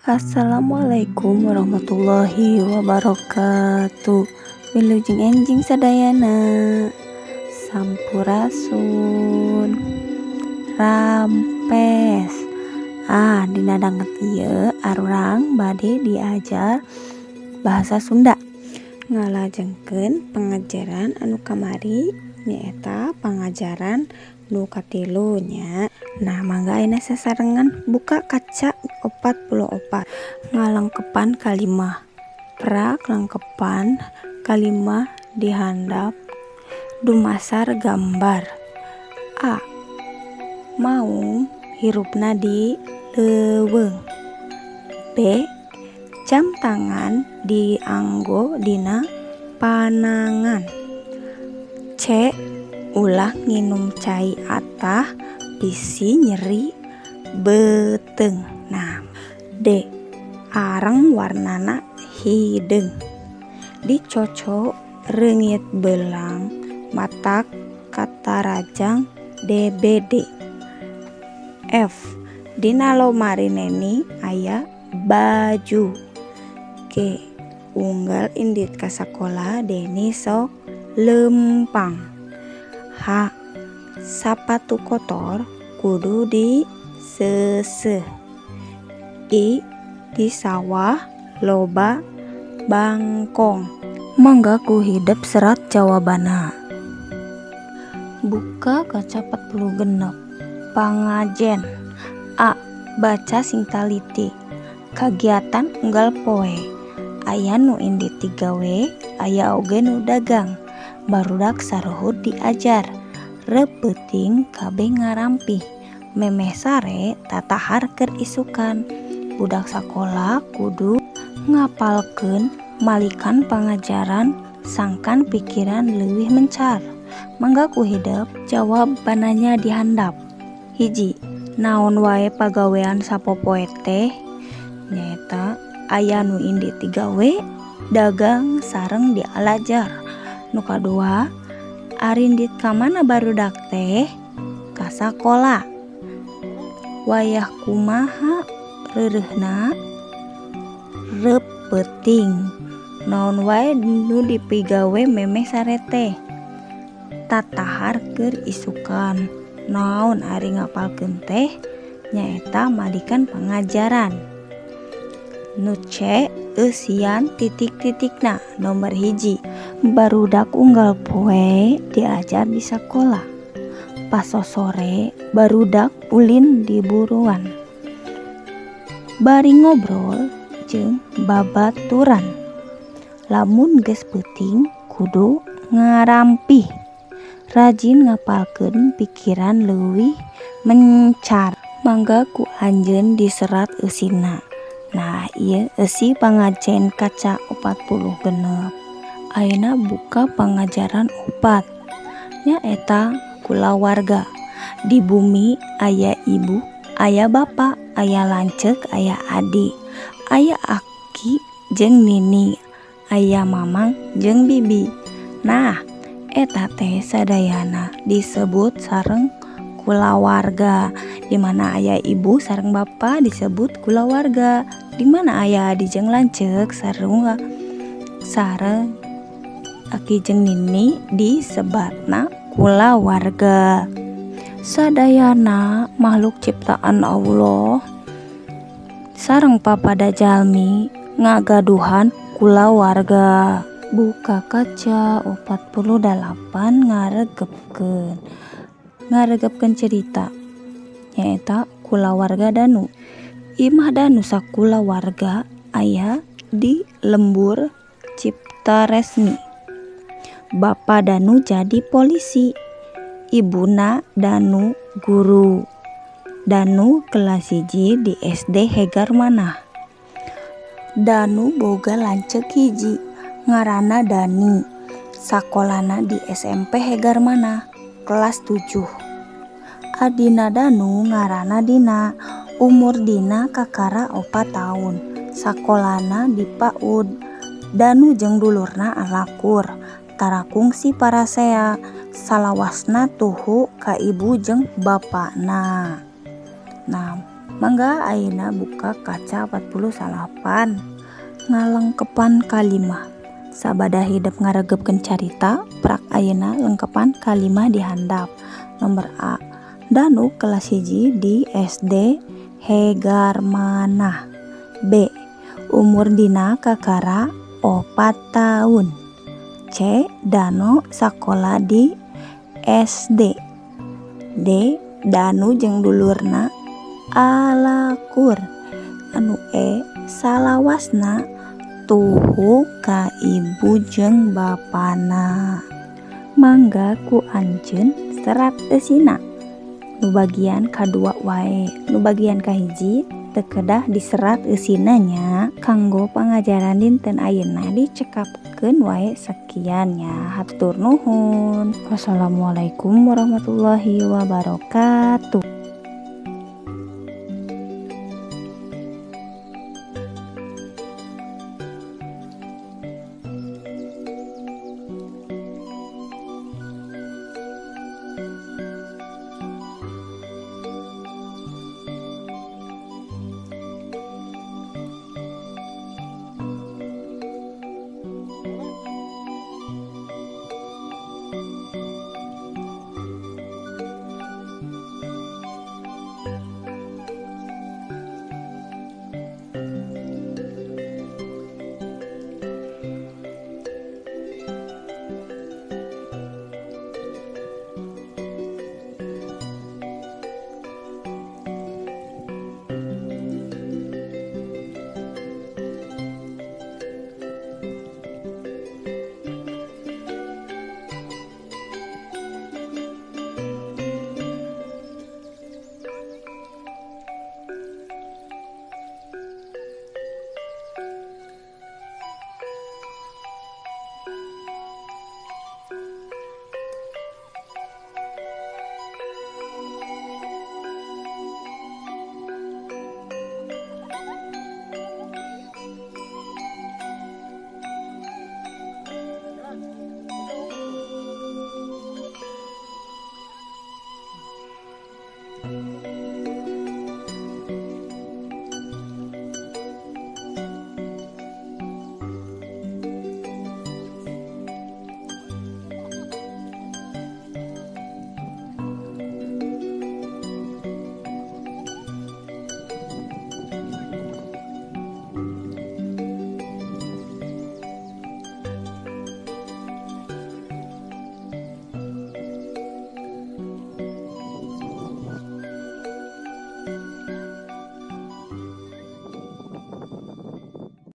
Assalamualaikum warahmatullahi wabarakatuh. Wilujeng enjing sadayana sampurasun rampes. Dina danget ieu arurang bade diajar bahasa Sunda. Ngalajengkeun pengajaran anu kamari nyaeta pengajaran nu katilu nya. Nah, mangga ayeuna sasarengan buka kaca 44 ngalengkepan kalimah. Prak lengkepan kalimah dihandap dumasar gambar. A. Maung hirupna di leuweung. B. Jam tangan dianggo dina panangan. C. Ulah nginum cai atah bisi nyeri beteung. Nah, D. Areng warnana hideung. Dicocok reungit beulang matak katarajang DBD. F. Dina lomari neni aya baju. G. Unggal indit ka sakola deni sok lempang. H. Sapatu kotor kudu diseuseuh. I. Di sawah loba bangkong. Mangga ku hidep serat jawabana. Buka kaca 46. Pangajen. A. Baca sing taliti. Kagiatan unggal poe. Aya nu indit digawe, aya oge nu dagang. Barudak saruhut diajar. Repeuting kabeh ngarampih. Memeh sare tatahar keur isukan. Budak sakola kudu ngapalkeun malikan pangajaran sangkan pikiran leuwih mencar. Mangga ku hidep jawabananya dihandap. Hiji. Naon wae pagawean sapopoe teh? Nyaeta aya nu indit digawe, dagang sareng dialajar. Nu kadua, arindit ka mana barudak teh? Ka sakola. Wayah kumaha reureuna? Repeuting. Naon wae nu dipigawe memeh sare teh? Tatahar keur isukan. Naon ari ngapalkeun teh? Nyaeta malikan pangajaran. Nu C. Eusian titik-titikna. Nomor hiji. Barudak unggal poe diajar di sakola. Pas sore barudak ulin di buruan. Bari ngobrol jeung babaturan. Lamun geus peuting kudu ngarampih. Rajin ngapalkeun pikiran leuwih mencar. Mangga ku anjeun diserat eusina. Nah, ieu eusi pangajen kaca 46. Ayeuna buka pangajaran 4. Nyaeta kulawarga. Di bumi aya ibu, aya bapa, aya lanceuk, aya adik, aya aki jeung nini, aya mamang jeung bibi. Nah, eta teh sadayana disebut sareng kulawarga. Di mana aya ibu sareng bapa disebut kulawarga. Di mana aya adik jeung lanceuk sareng aki jeung nini disebatna kulawarga. Sadayana makhluk ciptaan Allah sareng papada jalmi ngagaduhan kulawarga. Buka kaca 48 ngaregepkeun cerita. Nyaeta kulawarga Danu. Imah Danu sakulawarga aya di lembur Ciptaresmi. Bapa Danu jadi polisi. Ibuna Danu guru. Danu kelas 1 di SD Hegar Manah. Danu boga lanceuk hiji ngaranna Dani. Sakolana di SMP Hegar Manah kelas 7. Adina Danu ngaranna Dina. Umur Dina kakara 4 tahun. Sakolana di PAUD. Danu jeung dulurna alakur. Tarakungsi parasea. Salawasna tuhu ka ibu jeung bapana. Nah, Mangga ayeuna buka kaca 48. Ngalengkepan kalimah. Sabada hidup ngaregepkeun carita, prak ayeuna lengkepan kalimah di handap. Nomor A. Danu kelas 1 di SD Hegarmanah. B. Umur dina kakara 4 tahun. C. Danu sakola di SD. D. Danu jeung dulurna alakur. Anu E. Salawasna tuhu ka ibu jeung bapana. Mangga ku anjeun serat eusina. Nu bagian kadua wae. Nu bagian kahiji teu kedah diserat eusina nya. Kanggo pangajaran dinten ayeuna dicekapkeun wae sekian nya. Hatur nuhun. Wassalamualaikum warahmatullahi wabarakatuh.